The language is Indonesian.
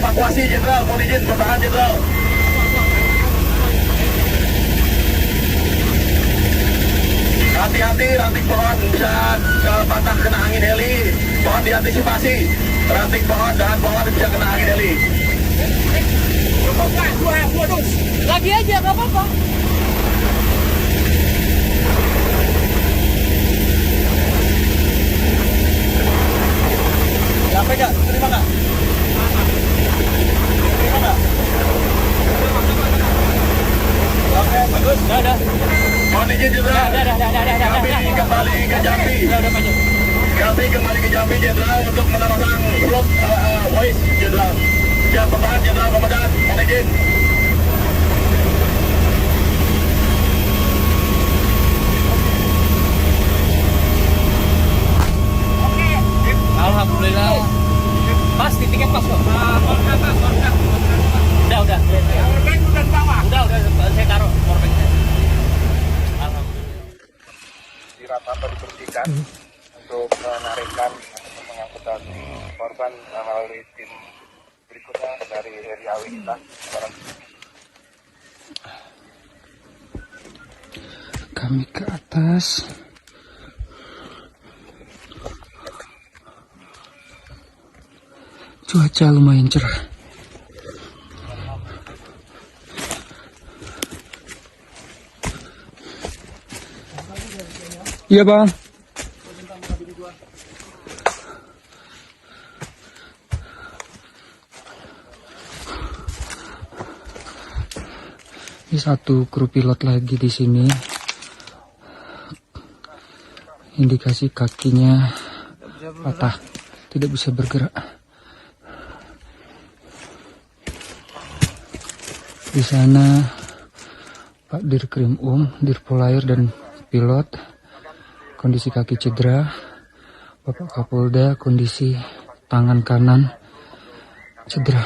evakuasi Jenderal, mohon izin bertahan Jenderal. Hati-hati, ranting pohon bisa patah kena angin heli. Mohon diantisipasi. Ranting pohon dan pohon bisa kena angin heli. Dua dus. Lagi aja, nggak apa-apa. Sampai nggak? Terima nggak? Terima nggak? Oke, bagus. Udah. Mohon izin Jenderal. Udah. Kami kembali ke Jambi. Udah maju. Kami kembali ke Jambi Jenderal untuk meneruskan vlog voice Jenderal. Siap bertahan Jenderal Komandan. Mohon izin. Alhamdulillah. Pas titiknya pas kok. Udah. Powerbank udah di bawah. Udah saya taruh powerbank saya. Alhamdulillah. Dirata diberhentikan untuk menarikkan atau mengangkut korban melalui tim berikutnya dari Heri kita. Kami ke atas. Cuaca lumayan cerah. Iya bang. Ini satu kru pilot lagi di sini. Indikasi kakinya patah, tidak bisa bergerak. Di sana Pak Dirkrim Dirpolair dan pilot, kondisi kaki cedera. Bapak Kapolda kondisi tangan kanan cedera.